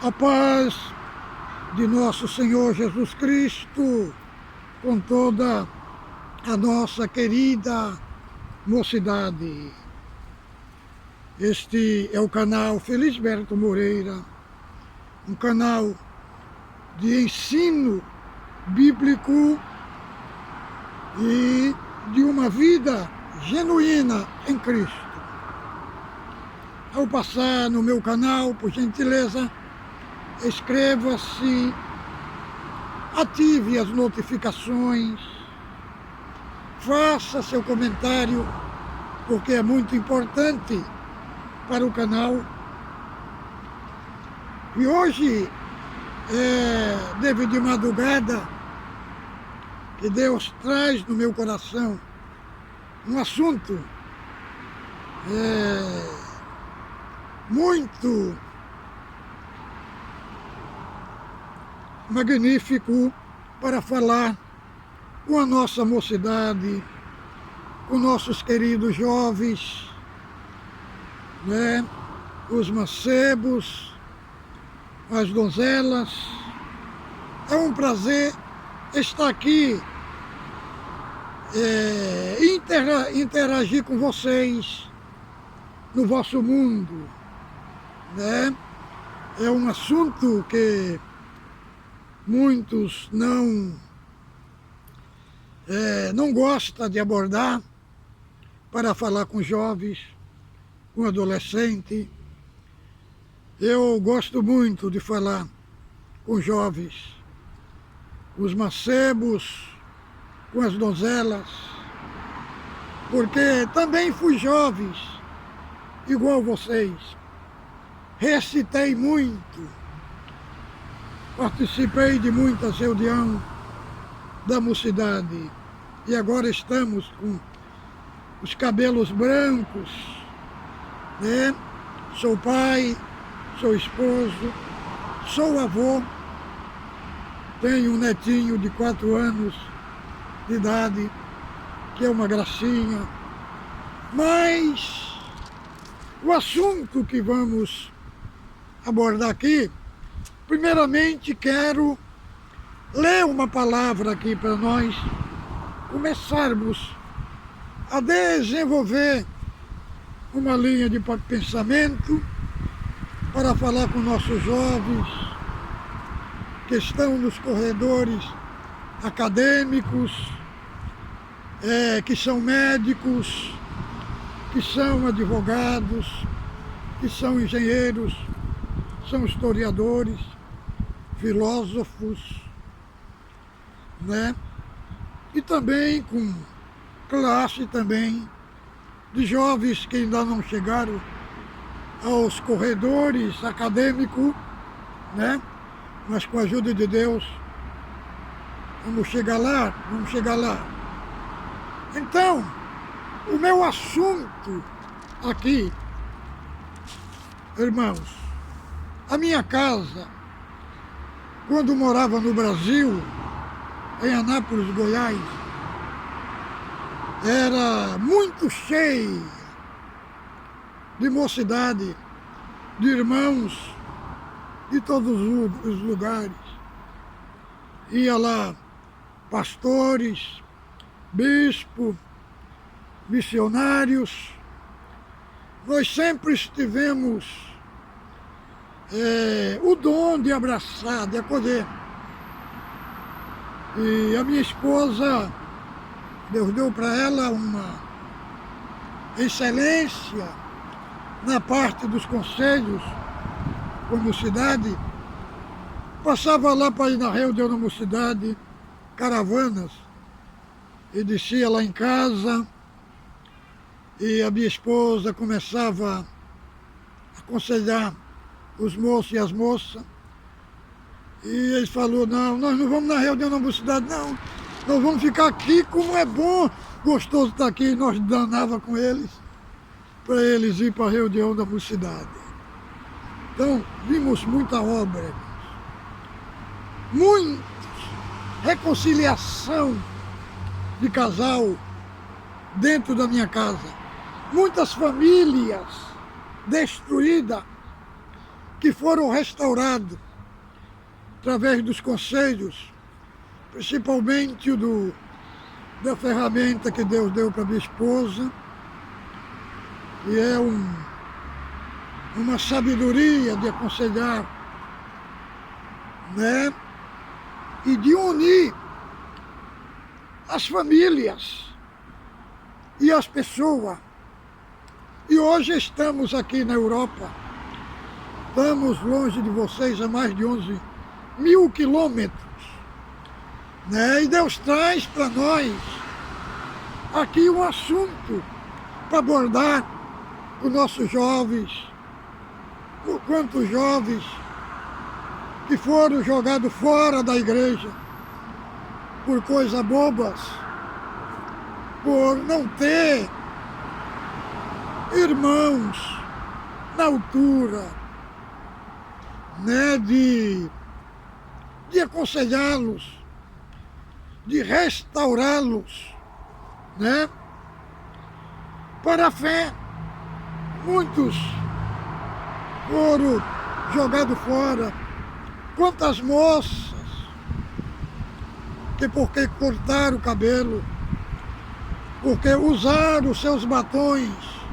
A paz de nosso Senhor Jesus Cristo com toda a nossa querida mocidade. Este é o canal Felisberto Moreira, um canal de ensino bíblico e de uma vida genuína em Cristo. Ao passar no meu canal, por gentileza, inscreva-se, ative as notificações, faça seu comentário, porque é muito importante para o canal. E hoje, devido de madrugada, que Deus traz no meu coração um assunto muito magnífico para falar com a nossa mocidade, com nossos queridos jovens, os mancebos, as donzelas. É um prazer estar aqui, interagir com vocês no vosso mundo, É um assunto que muitos não gostam de abordar para falar com jovens, com adolescentes. Eu gosto muito de falar com jovens, os mancebos, com as donzelas, porque também fui jovem, igual vocês. Recitei muito, participei de muitas reuniões da mocidade e agora estamos com os cabelos brancos, Sou pai, sou esposo, sou avô, tenho um netinho de 4 anos de idade, que é uma gracinha. Mas o assunto que vamos abordar aqui, primeiramente quero ler uma palavra aqui para nós começarmos a desenvolver uma linha de pensamento para falar com nossos jovens que estão nos corredores acadêmicos, que são médicos, que são advogados, que são engenheiros, são historiadores, filósofos, E também com classe também de jovens que ainda não chegaram aos corredores acadêmicos, Mas com a ajuda de Deus, vamos chegar lá. Então, o meu assunto aqui, irmãos, a minha casa, quando morava no Brasil, em Anápolis, Goiás, era muito cheia de mocidade, de irmãos de todos os lugares. Ia lá pastores, bispos, missionários. Nós sempre tivemos o dom de abraçar, de acolher. E a minha esposa, Deus deu para ela uma excelência na parte dos conselhos com mocidade. Passava lá para ir na reunião da mocidade, caravanas, e descia lá em casa, e a minha esposa começava a aconselhar os moços e as moças. E ele falou: não, nós não vamos na reunião da mocidade, não. Nós vamos ficar aqui, como é bom, gostoso estar aqui. E nós danava com eles, para eles ir para a reunião da mocidade. Então, vimos muita obra, muita reconciliação de casal dentro da minha casa. Muitas famílias destruídas que foram restaurados através dos conselhos, principalmente da ferramenta que Deus deu para minha esposa, que é uma sabedoria de aconselhar, né? E de unir as famílias e as pessoas. E hoje estamos aqui na Europa, estamos longe de vocês a mais de 11 mil quilômetros, né? E Deus traz para nós aqui um assunto para abordar os nossos jovens, por quantos jovens que foram jogados fora da igreja por coisas bobas, por não ter irmãos na altura, né, de aconselhá-los, de restaurá-los, né, para a fé. Muitos foram jogados fora. Quantas moças que porque cortaram o cabelo, porque usaram os seus batons,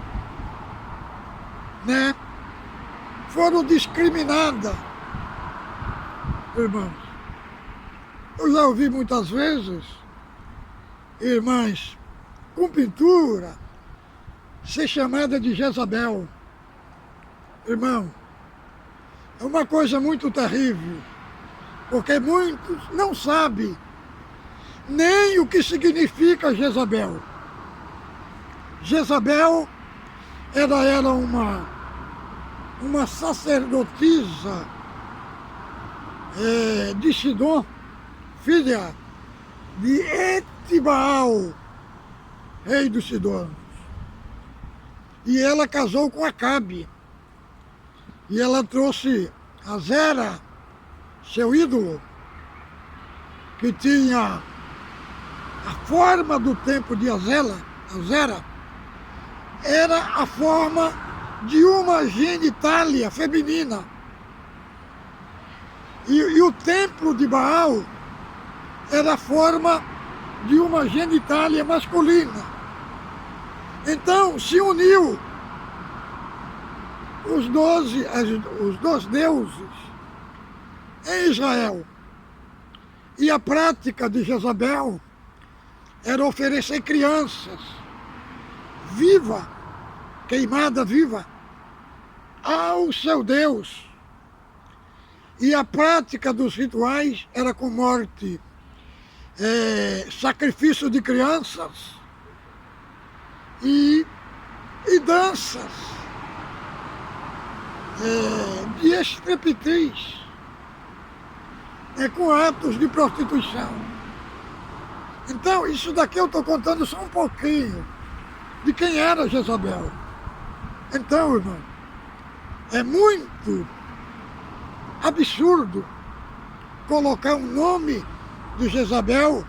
né, foram discriminadas, irmãos. Eu já ouvi muitas vezes irmãs com pintura ser chamada de Jezabel. Irmão, é uma coisa muito terrível, porque muitos não sabem nem o que significa Jezabel. Jezabel era uma sacerdotisa de Sidom, filha de Etibaal, rei dos Sidônios. E ela casou com Acabe. E ela trouxe Azera, seu ídolo, que tinha a forma do templo de Azera, era a forma de uma genitália feminina. E o templo de Baal era a forma de uma genitália masculina. Então se uniu os 12 deuses em Israel. E a prática de Jezabel era oferecer crianças viva, queimada viva, ao seu Deus. E a prática dos rituais era com morte, sacrifício de crianças e danças de estriptease, com atos de prostituição. Então, isso daqui eu estou contando só um pouquinho de quem era Jezabel. Então, irmão, é muito absurdo colocar um nome de Jezabel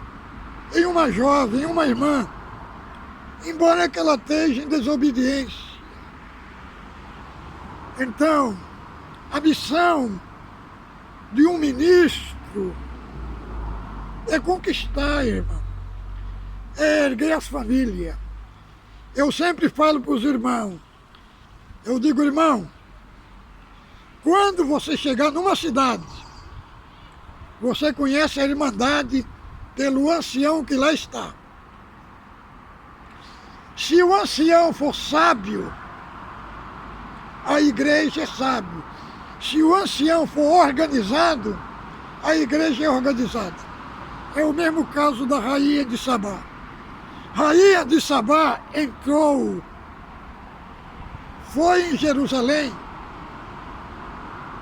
em uma jovem, em uma irmã, embora que ela esteja em desobediência. Então, a missão de um ministro é conquistar, irmão, é erguer as famílias. Eu sempre falo para os irmãos, eu digo, irmão, quando você chegar numa cidade, você conhece a Irmandade pelo ancião que lá está. Se o ancião for sábio, a igreja é sábio. Se o ancião for organizado, a igreja é organizada. É o mesmo caso da rainha de Sabá. Rainha de Sabá entrou, foi em Jerusalém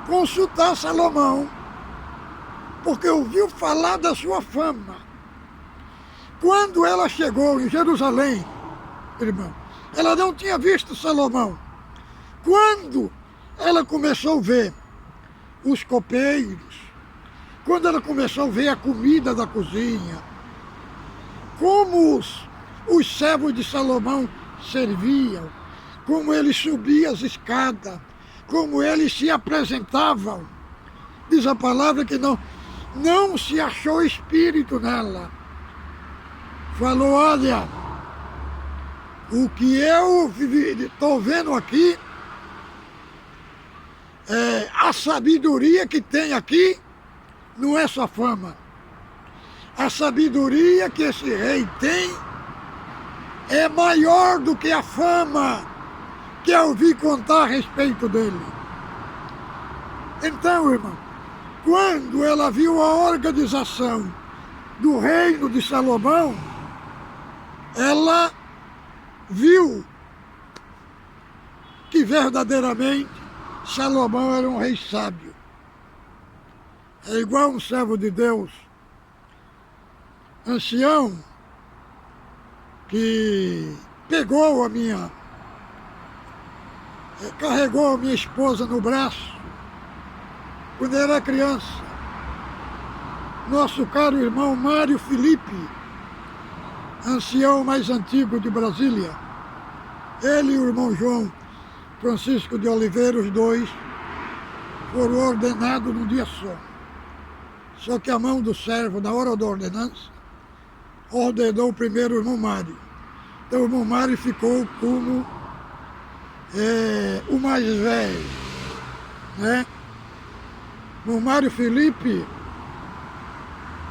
consultar Salomão, porque ouviu falar da sua fama. Quando ela chegou em Jerusalém, irmão, ela não tinha visto Salomão. Quando ela começou a ver os copeiros, quando ela começou a ver a comida da cozinha, como os servos de Salomão serviam, como ele subia as escadas, como eles se apresentavam, diz a palavra que não se achou espírito nela. Falou, olha, o que eu estou vendo aqui, a sabedoria que tem aqui não é só fama. A sabedoria que esse rei tem é maior do que a fama que eu ouvi contar a respeito dele. Então, irmão, quando ela viu a organização do reino de Salomão, ela viu que verdadeiramente Salomão era um rei sábio. É igual um servo de Deus, ancião, que carregou a minha esposa no braço quando era criança. Nosso caro irmão Mário Felipe, ancião mais antigo de Brasília. Ele e o irmão João Francisco de Oliveira, os dois, foram ordenados num dia só. Só que a mão do servo, na hora da ordenança, ordenou primeiro o irmão Mário. Então o irmão Mário ficou como o mais velho, né? O irmão Mário Felipe,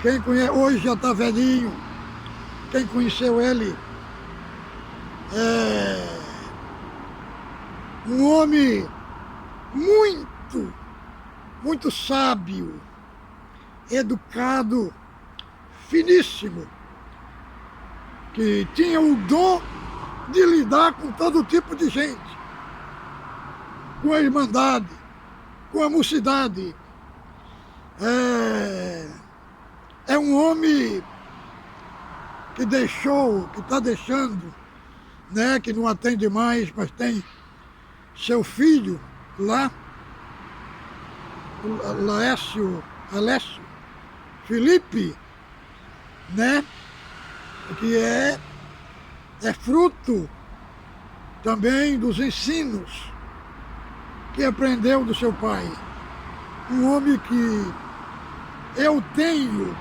quem conhece, hoje já está velhinho, quem conheceu ele, um homem muito sábio, educado, finíssimo, que tinha o dom de lidar com todo tipo de gente, com a irmandade, com a mocidade. É um homem que está deixando, né, que não atende mais, mas tem seu filho lá, Alessio Felipe, né, que é fruto também dos ensinos que aprendeu do seu pai. Um homem que eu tenho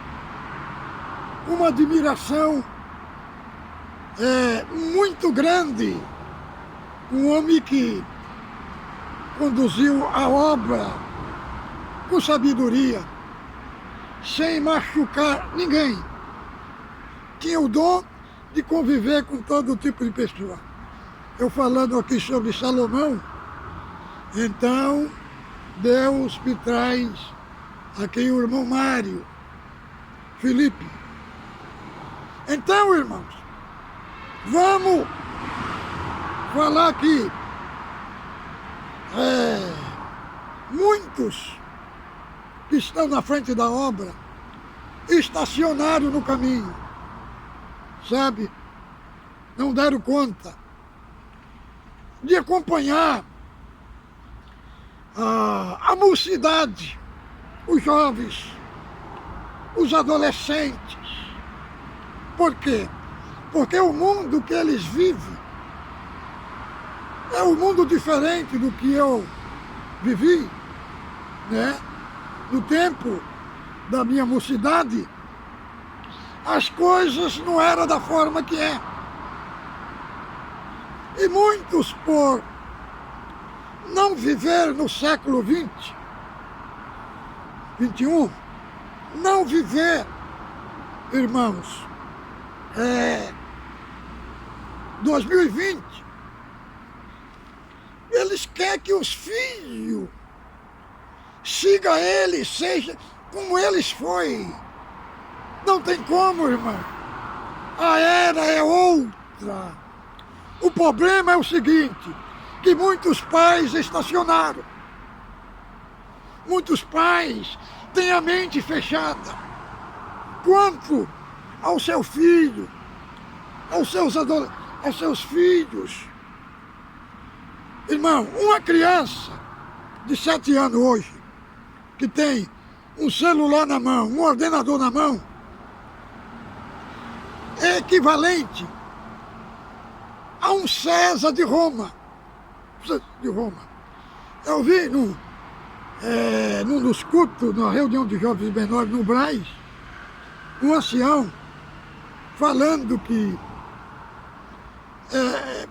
uma admiração muito grande, um homem que conduziu a obra com sabedoria, sem machucar ninguém. Tinha o dom de conviver com todo tipo de pessoa. Eu falando aqui sobre Salomão, então Deus me traz aqui o irmão Mário Felipe. Então, irmãos, vamos falar aqui. Muitos que estão na frente da obra estacionaram no caminho, sabe? Não deram conta de acompanhar a mocidade, os jovens, os adolescentes. Por quê? Porque o mundo que eles vivem é um mundo diferente do que eu vivi, né? No tempo da minha mocidade, as coisas não eram da forma que é. E muitos, por não viver no século XX, XXI, não viver, irmãos, 2020, eles querem que os filhos sigam eles, seja como eles foi. Não tem como, irmão. A era é outra. O problema é o seguinte, que muitos pais estacionaram. Muitos pais têm a mente fechada quanto ao seu filho, aos seus filhos. Irmão, uma criança de 7 anos hoje, que tem um celular na mão, um ordenador na mão, é equivalente a um César de Roma. Eu vi num dos cultos, numa reunião de jovens menores no Brás, um ancião falando que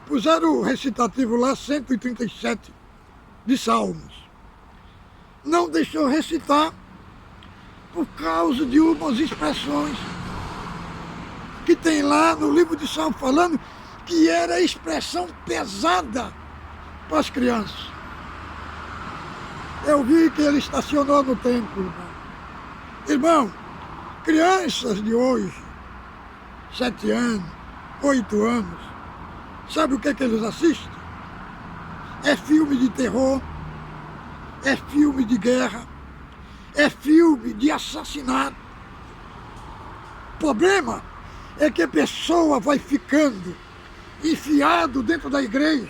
puseram o recitativo lá 137 de Salmos. Não deixou recitar por causa de umas expressões que tem lá no livro de Salmos falando que era expressão pesada para as crianças. Eu vi que ele estacionou no templo, irmão. Irmão, crianças de hoje, 7 anos, 8 anos, sabe o que é que eles assistem? É filme de terror, é filme de guerra, é filme de assassinato. O problema é que a pessoa vai ficando enfiado dentro da igreja,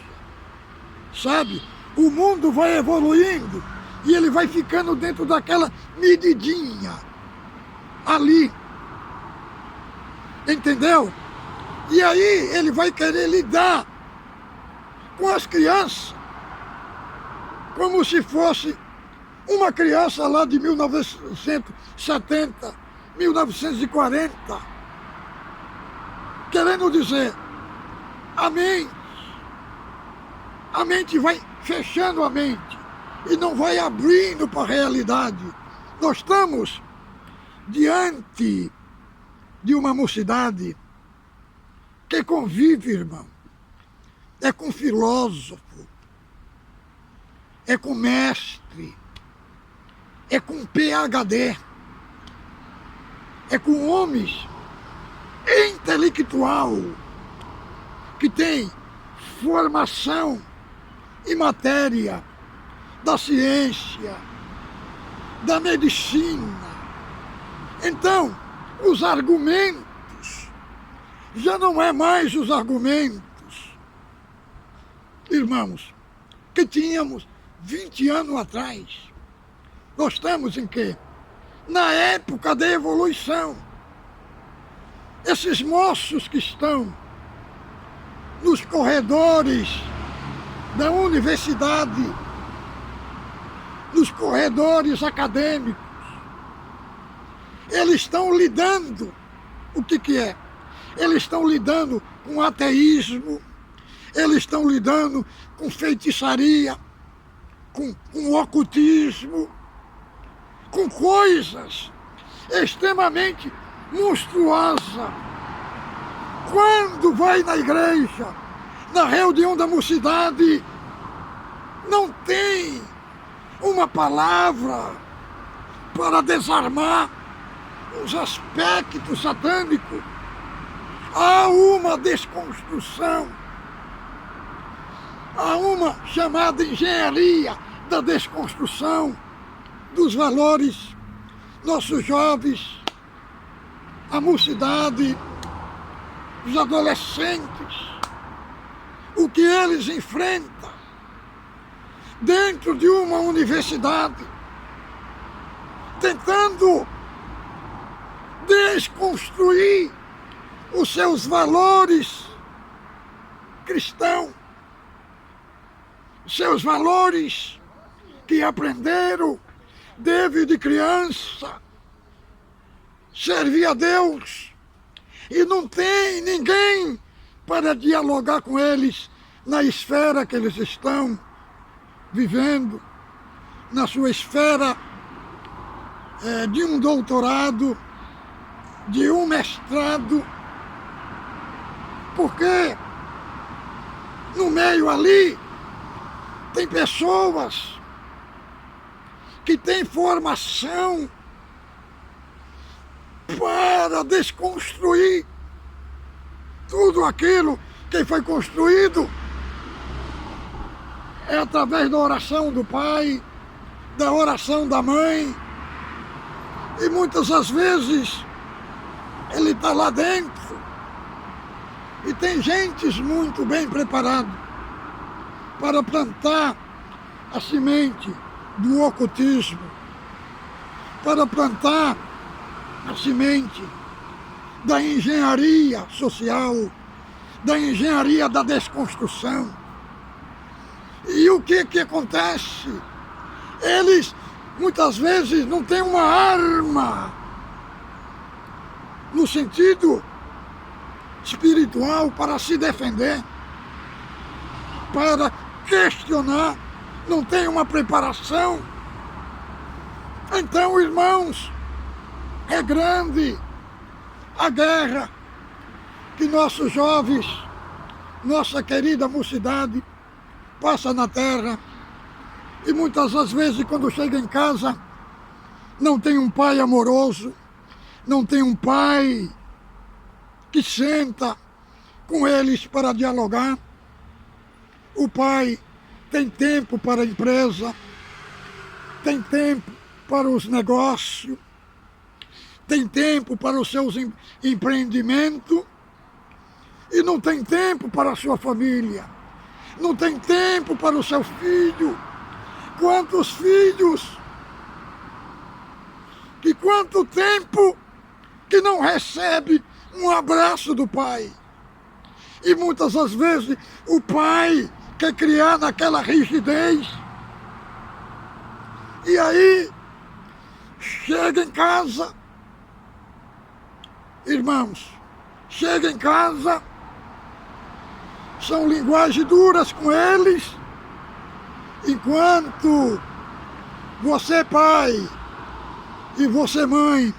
sabe? O mundo vai evoluindo e ele vai ficando dentro daquela medidinha ali, entendeu? E aí ele vai querer lidar com as crianças como se fosse uma criança lá de 1970, 1940, querendo dizer, a mente vai fechando a mente e não vai abrindo para a realidade. Nós estamos diante de uma mocidade que convive, irmão, é com filósofo, é com mestre, é com PhD, é com homens intelectual que tem formação em matéria da ciência, da medicina. Então, os argumentos já não é mais os argumentos, irmãos, que tínhamos 20 anos atrás. Nós estamos em quê? Na época da evolução. Esses moços que estão nos corredores da universidade, nos corredores acadêmicos, eles estão lidando, o que é? Eles estão lidando com ateísmo, eles estão lidando com feitiçaria, com ocultismo, com coisas extremamente monstruosas. Quando vai na igreja, na reunião da mocidade, não tem uma palavra para desarmar os aspectos satânicos. Há uma desconstrução, há uma chamada engenharia da desconstrução dos valores. Nossos jovens, a mocidade, os adolescentes, o que eles enfrentam dentro de uma universidade, tentando desconstruir os seus valores cristãos, seus valores que aprenderam desde criança, servir a Deus, e não tem ninguém para dialogar com eles na esfera que eles estão vivendo, na sua esfera de um doutorado, de um mestrado, porque no meio ali tem pessoas que têm formação para desconstruir tudo aquilo que foi construído é através da oração do pai, da oração da mãe, e muitas das vezes ele está lá dentro e tem gentes muito bem preparadas para plantar a semente do ocultismo, para plantar a semente da engenharia social, da engenharia da desconstrução. E o que acontece? Eles muitas vezes não têm uma arma no sentido espiritual para se defender, para questionar, não tem uma preparação. Então, irmãos, é grande a guerra que nossos jovens, nossa querida mocidade, passa na terra. E muitas das vezes, quando chega em casa, não tem um pai amoroso, não tem um pai que senta com eles para dialogar. O pai tem tempo para a empresa, tem tempo para os negócios, tem tempo para os seus empreendimentos e não tem tempo para a sua família, não tem tempo para o seu filho. Quantos filhos que quanto tempo que não recebe um abraço do pai. E muitas das vezes o pai quer criar naquela rigidez. E aí, chega em casa, irmãos, chega em casa, são linguagens duras com eles, enquanto você, pai, e você, mãe,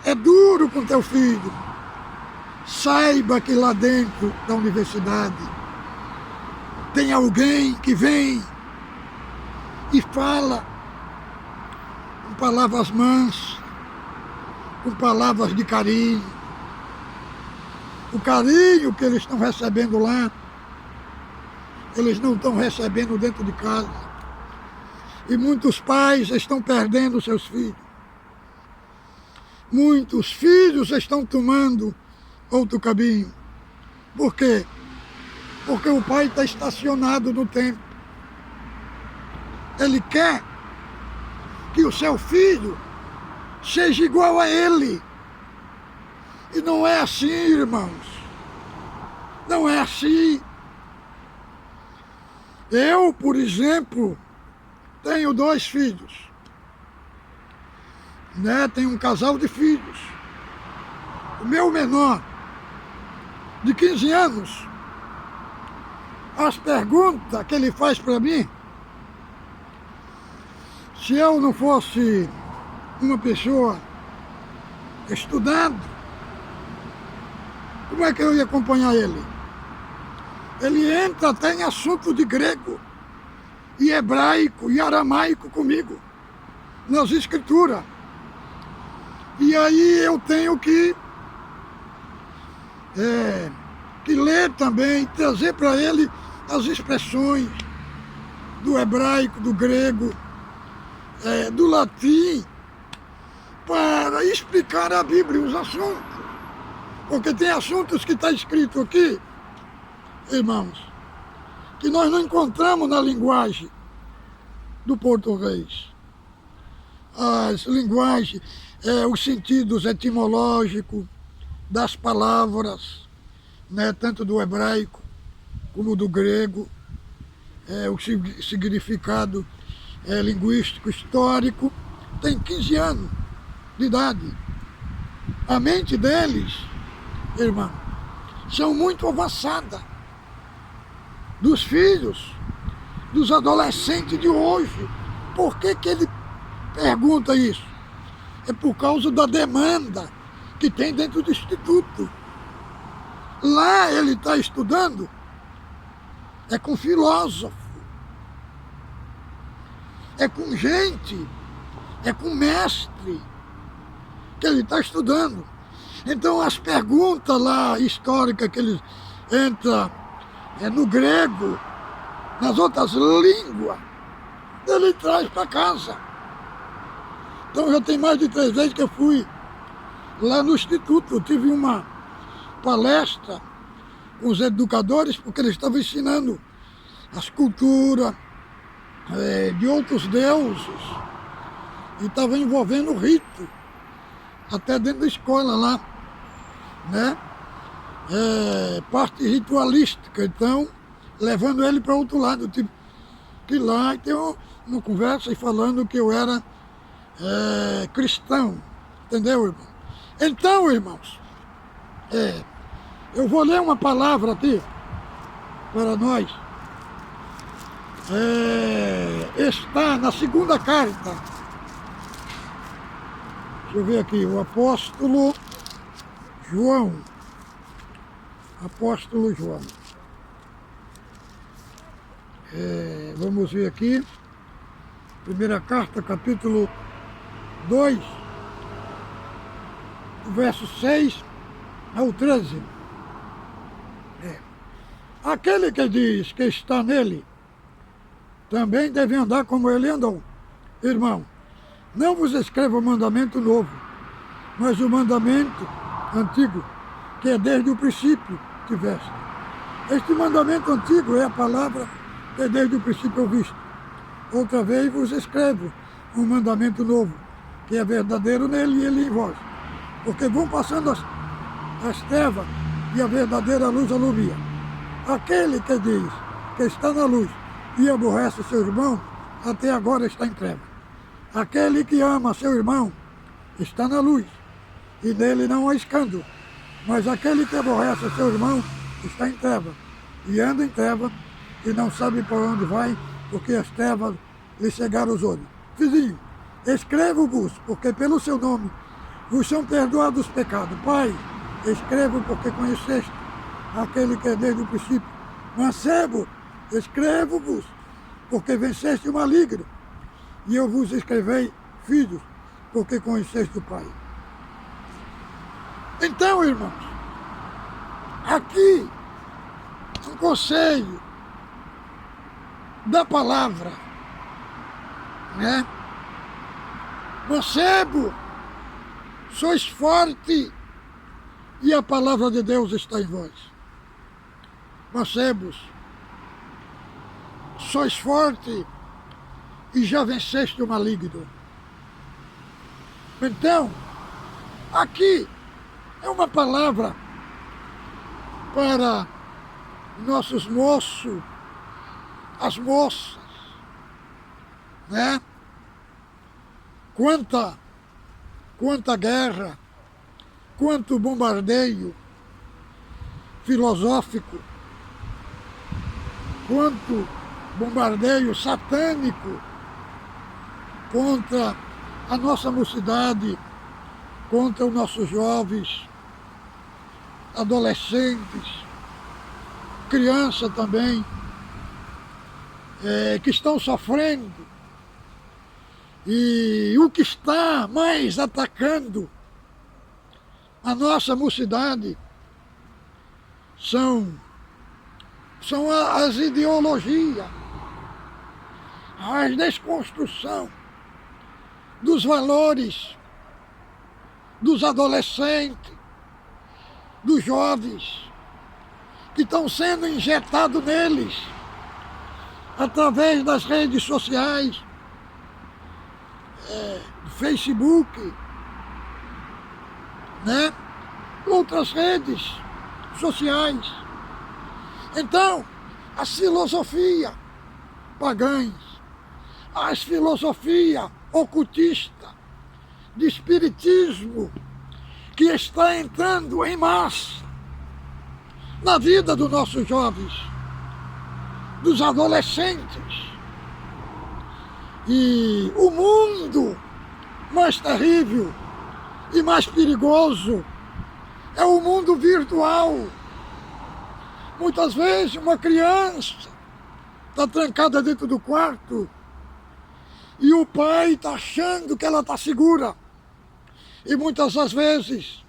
é duro com teu filho. Saiba que lá dentro da universidade tem alguém que vem e fala com palavras mansas, com palavras de carinho. O carinho que eles estão recebendo lá, eles não estão recebendo dentro de casa. E muitos pais estão perdendo seus filhos. Muitos filhos estão tomando outro caminho. Por quê? Porque o pai está estacionado no tempo. Ele quer que o seu filho seja igual a ele. E não é assim, irmãos. Não é assim. Eu, por exemplo, tenho 2 filhos. Tenho um casal de filhos. O meu menor, de 15 anos, as perguntas que ele faz para mim, se eu não fosse uma pessoa estudando, como é que eu ia acompanhar ele? Ele entra até em assunto de grego, e hebraico, e aramaico comigo, nas escrituras. E aí eu tenho que ler também, trazer para ele as expressões do hebraico, do grego, do latim, para explicar a Bíblia, os assuntos. Porque tem assuntos que está escrito aqui, irmãos, que nós não encontramos na linguagem do português. As linguagens, os sentidos etimológicos das palavras, tanto do hebraico como do grego, o significado linguístico, histórico, tem 15 anos de idade. A mente deles, irmão, são muito avançadas. Dos filhos, dos adolescentes de hoje. Por que ele pergunta isso? É por causa da demanda que tem dentro do instituto. Lá ele está estudando, é com filósofo, é com gente, é com mestre que ele está estudando. Então as perguntas lá históricas que ele entra no grego, nas outras línguas, ele traz para casa. Então já tem mais de 3 vezes que eu fui lá no instituto, eu tive uma palestra com os educadores, porque eles estavam ensinando as culturas de outros deuses e estavam envolvendo o rito, até dentro da escola lá, parte ritualística, então levando ele para outro lado, tipo que lá tem uma conversa e falando que eu era cristão, entendeu, irmão? Então, irmãos, eu vou ler uma palavra aqui para nós. Está na segunda carta. Deixa eu ver aqui, o apóstolo João. Apóstolo João. Vamos ver aqui. Primeira carta, capítulo 2, verso 6 ao 13. Aquele que diz que está nele, também deve andar como ele andou. Irmão, não vos escrevo o mandamento novo, mas o mandamento antigo, que é desde o princípio tiveste. Este mandamento antigo é a palavra que desde o princípio ouviste. Outra vez vos escrevo um mandamento novo, que é verdadeiro nele e ele em vós. Porque vão passando as trevas e a verdadeira luz alumia. Aquele que diz que está na luz e aborrece seu irmão, até agora está em treva. Aquele que ama seu irmão está na luz, e nele não há escândalo. Mas aquele que aborrece seu irmão está em treva, e anda em treva, e não sabe por onde vai, porque as trevas lhe cegaram os olhos. Vizinho, escrevo-vos, porque pelo seu nome vos são perdoados os pecados. Pai, escrevo porque conheceste aquele que é desde o princípio. Mancebo, escrevo-vos, porque venceste o maligno. E eu vos escrevei, filhos, porque conheceste o Pai. Então, irmãos, aqui, um conselho da palavra, né? Mancebo, sois forte e a palavra de Deus está em vós. Mancebos, sois forte e já venceste o maligno. Então, aqui é uma palavra para nossos moços, as moças, né? Quanta guerra, quanto bombardeio filosófico, quanto bombardeio satânico contra a nossa mocidade, contra os nossos jovens, adolescentes, crianças também, que estão sofrendo. E o que está mais atacando a nossa mocidade são as ideologias, a desconstrução dos valores dos adolescentes, dos jovens, que estão sendo injetados neles através das redes sociais, do Facebook, né? Outras redes sociais. Então, as filosofias pagãs, as filosofias ocultistas, de espiritismo, que está entrando em massa na vida dos nossos jovens, dos adolescentes. E o mundo mais terrível e mais perigoso é o mundo virtual. Muitas vezes uma criança está trancada dentro do quarto e o pai está achando que ela está segura. E muitas das vezes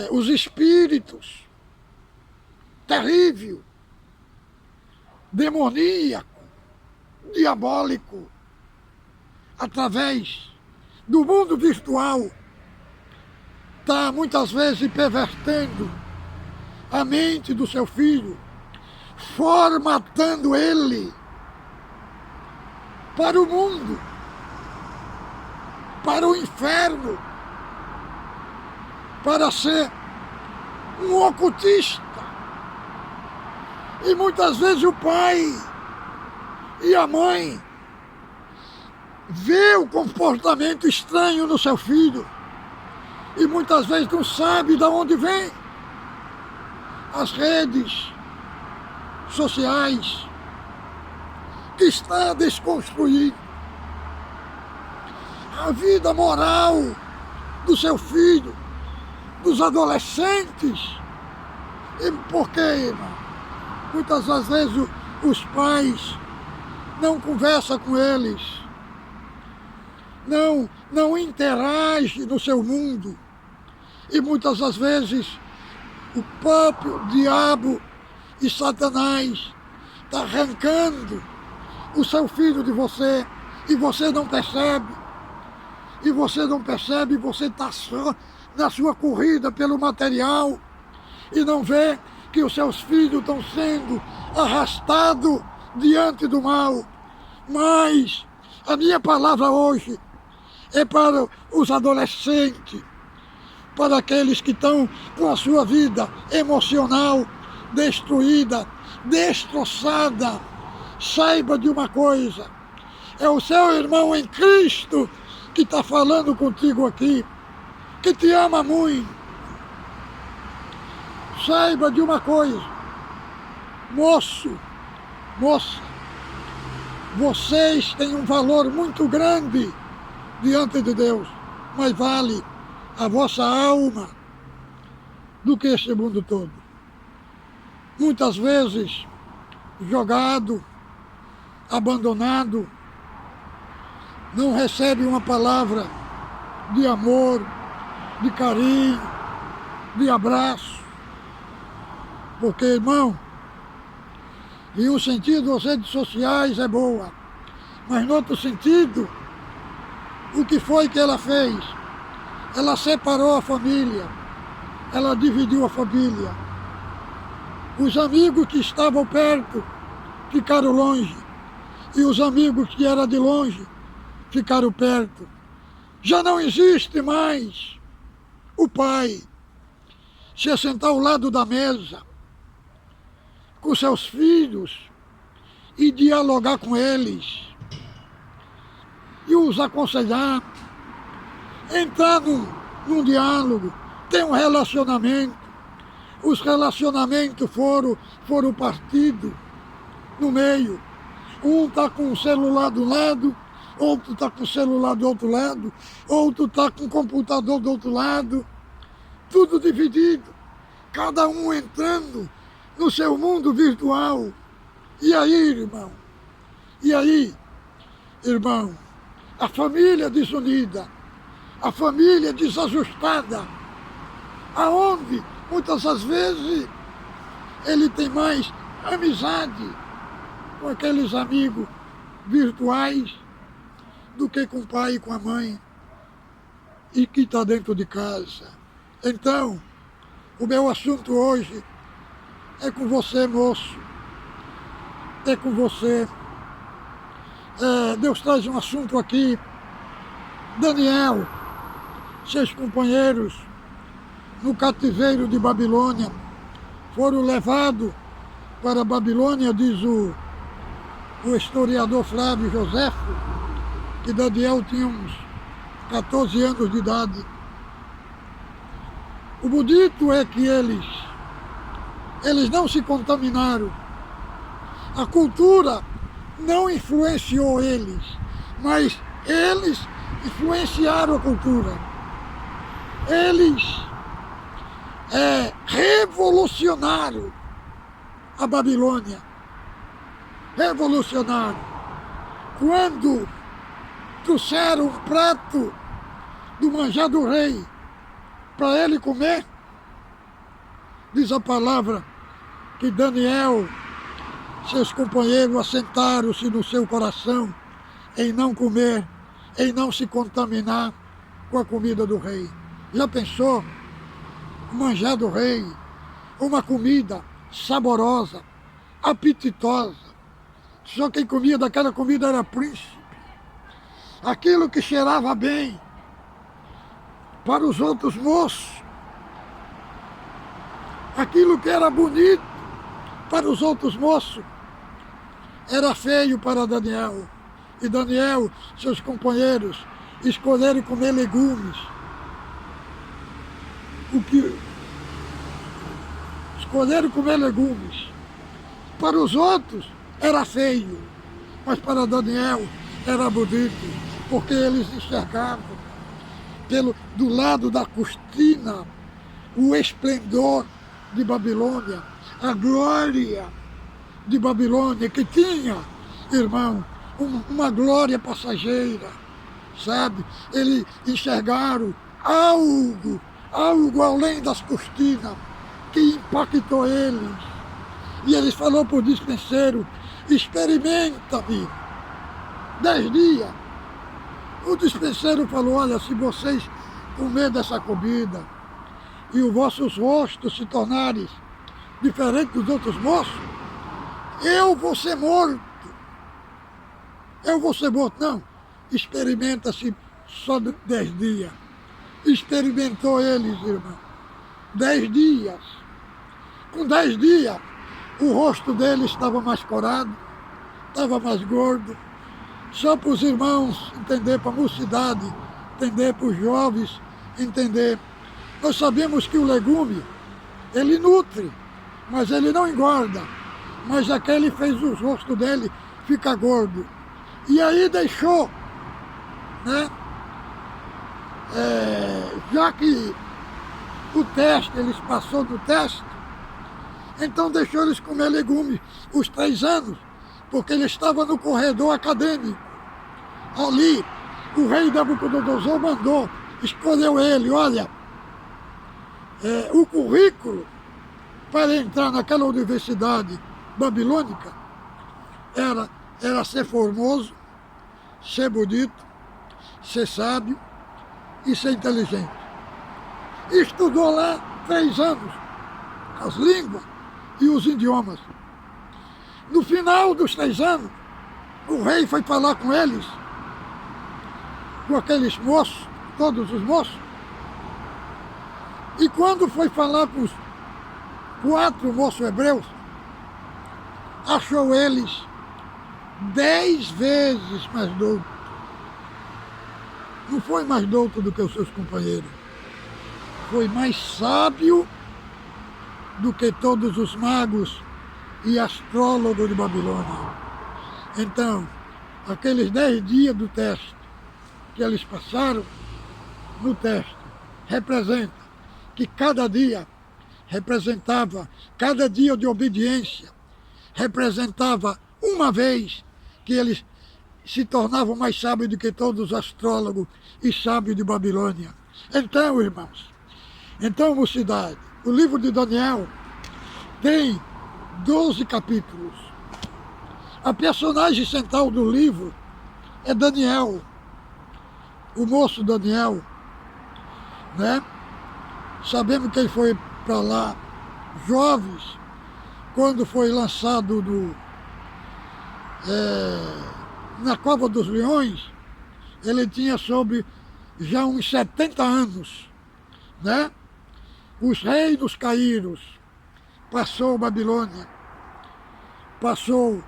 os espíritos terrível, demoníaco, diabólico, através do mundo virtual, está muitas vezes pervertendo a mente do seu filho, formatando ele para o mundo, para o inferno, para ser um ocultista. E muitas vezes o pai E a mãe vê o comportamento estranho no seu filho e muitas vezes não sabe de onde vem. As redes sociais que está desconstruindo a vida moral do seu filho, dos adolescentes. E por quê, irmão? Muitas das vezes os pais não conversam com eles, não interagem no seu mundo. E muitas das vezes o próprio diabo e Satanás está arrancando o seu filho de você e você não percebe. E você não percebe, você está só na sua corrida pelo material e não vê que os seus filhos estão sendo arrastados diante do mal. Mas a minha palavra hoje é para os adolescentes, para aqueles que estão com a sua vida emocional destruída, destroçada. Saiba de uma coisa, é o seu irmão em Cristo que está falando contigo aqui, que te ama muito. Saiba de uma coisa, moço, moça, vocês têm um valor muito grande diante de Deus, mas vale a vossa alma do que este mundo todo. Muitas vezes jogado, abandonado, não recebe uma palavra de amor, de carinho, de abraço. Porque, irmão, em um sentido as redes sociais é boa, mas no outro sentido, o que foi que ela fez? Ela separou a família, ela dividiu a família. Os amigos que estavam perto ficaram longe, e os amigos que eram de longe ficaram perto. Já não existe mais o pai se sentar ao lado da mesa com seus filhos e dialogar com eles e os aconselhar, entrar num diálogo, ter um relacionamento. Os relacionamentos foram partidos no meio. Um está com o celular do lado, outro está com o celular do outro lado, outro está com o computador do outro lado, tudo dividido, cada um entrando no seu mundo virtual. E aí, irmão? E aí, irmão? A família desunida, a família desajustada, aonde muitas das vezes ele tem mais amizade com aqueles amigos virtuais do que com o pai e com a mãe e que está dentro de casa. Então, o meu assunto hoje é com você, moço, é com você. Deus traz um assunto aqui. Daniel, seus companheiros no cativeiro de Babilônia foram levados para a Babilônia, diz o historiador Flávio Joséfo, que Daniel tinha uns 14 anos de idade. O bonito é que eles não se contaminaram. A cultura não influenciou eles, mas eles influenciaram a cultura. Eles revolucionaram a Babilônia. Revolucionaram. Quando trouxeram um prato do manjar do rei para ele comer, diz a palavra que Daniel, seus companheiros assentaram-se no seu coração em não comer, em não se contaminar com a comida do rei. Já pensou? O manjar do rei, uma comida saborosa, apetitosa. Só quem comia daquela comida era príncipe. Aquilo que cheirava bem para os outros moços. Aquilo que era bonito para os outros moços era feio para Daniel. E Daniel, seus companheiros, escolheram comer legumes. Escolheram comer legumes. Para os outros era feio, mas para Daniel era bonito, porque eles enxergavam do lado da cortina o esplendor de Babilônia, a glória de Babilônia, que tinha, irmão, uma glória passageira, sabe? Eles enxergaram algo além das cortinas, que impactou eles. E eles falaram para o dispenseiro, experimenta-me 10 dias. O dispenseiro falou, olha, se vocês comerem dessa comida e os vossos rostos se tornarem diferentes dos outros moços, eu vou ser morto. Eu vou ser morto. Não, experimenta-se só 10 dias. Experimentou eles, irmão. 10 dias. Com 10 dias, o rosto deles estava mais corado, estava mais gordo. Só para os irmãos entender, para a mocidade entender, para os jovens entender. Nós sabemos que o legume, ele nutre, mas ele não engorda. Mas aquele fez o rosto dele ficar gordo. E aí deixou, né? Já que o teste, eles passou no teste, então deixou eles comer legumes os 3 anos, porque ele estava no corredor acadêmico. Ali, o rei Nabucodonosor mandou, escolheu ele, olha, o currículo para entrar naquela universidade babilônica era ser formoso, ser bonito, ser sábio e ser inteligente. Estudou lá 3 anos, as línguas e os idiomas. No final dos 3 anos, o rei foi falar com eles, com aqueles moços, todos os moços, e quando foi falar com os 4 moços hebreus, achou eles 10 vezes mais douto. Não foi mais douto do que os seus companheiros. Foi mais sábio do que todos os magos e astrólogos de Babilônia. Então, aqueles 10 dias do teste que eles passaram no teste, representa que cada dia representava, cada dia de obediência, representava uma vez que eles se tornavam mais sábios do que todos os astrólogos e sábios de Babilônia. Então, irmãos, mocidade, o livro de Daniel tem 12 capítulos. A personagem central do livro é Daniel, o moço Daniel, né? Sabemos que ele foi para lá jovens, quando foi lançado na Cova dos Leões, ele tinha sobre já uns 70 anos, né? Os reinos caíram, passou Babilônia, passou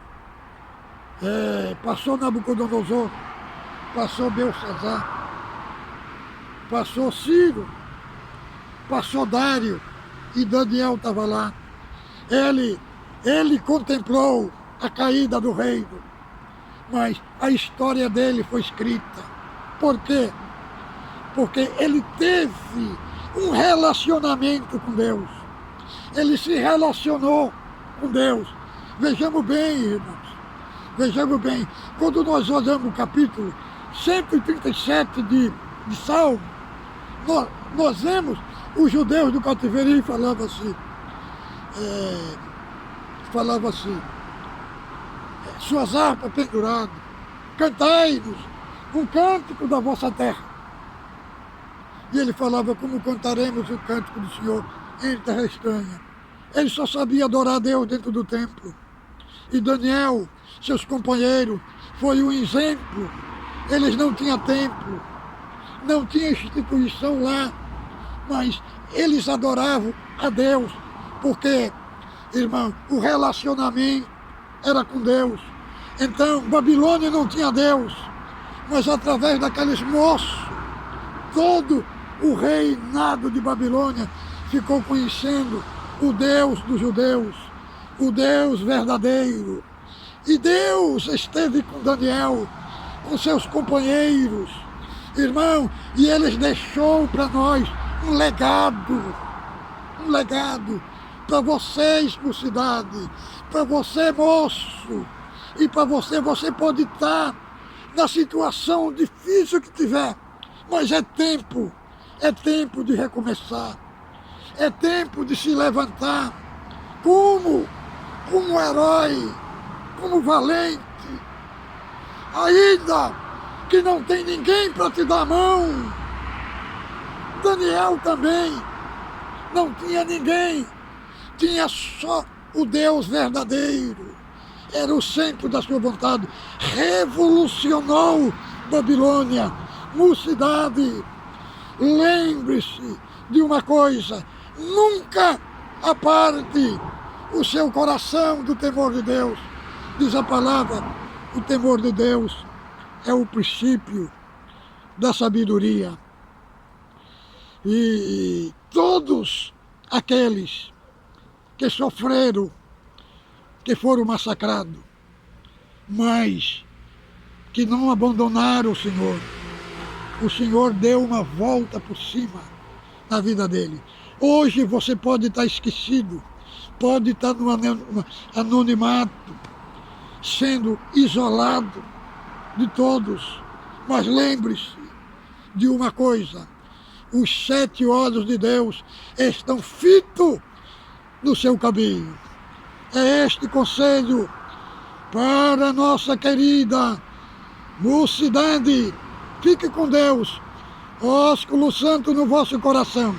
Nabucodonosor, passou Belsazar, passou Ciro, passou Dário, e Daniel estava lá. Ele contemplou a caída do reino, mas a história dele foi escrita. Por quê? Porque ele teve um relacionamento com Deus. Ele se relacionou com Deus. Vejamos bem, irmãos. Vejamos bem. Quando nós olhamos o capítulo 137 de Salmo, nós vemos os judeus do cativeiro e falavam assim, suas harpas penduradas, cantai-nos um cântico da vossa terra. E ele falava, como cantaremos o cântico do Senhor em terra estranha. Ele só sabia adorar a Deus dentro do templo. E Daniel, seus companheiros, foi um exemplo. Eles não tinham templo, não tinha instituição lá, mas eles adoravam a Deus, porque, irmão, o relacionamento era com Deus. Então, Babilônia não tinha Deus, mas através daqueles moços, todo o reinado de Babilônia ficou conhecendo o Deus dos judeus, o Deus verdadeiro. E Deus esteve com Daniel, com seus companheiros, irmão, e eles deixou para nós um legado para vocês, mocidade, para você, moço, e para você pode estar na situação difícil que tiver, mas é tempo de recomeçar, é tempo de se levantar como herói, como valente, ainda que não tem ninguém para te dar a mão. Daniel também não tinha ninguém, tinha só o Deus verdadeiro, era o centro da sua vontade, revolucionou Babilônia. Mocidade, lembre-se de uma coisa, nunca aparte o seu coração do temor de Deus. Diz a palavra, o temor de Deus é o princípio da sabedoria. E todos aqueles que sofreram, que foram massacrados, mas que não abandonaram o Senhor deu uma volta por cima na vida dele. Hoje você pode estar esquecido, pode estar no anonimato, sendo isolado de todos, mas lembre-se de uma coisa, os 7 olhos de Deus estão fitos no seu caminho. É este conselho para a nossa querida mocidade. Fique com Deus, ósculo santo no vosso coração.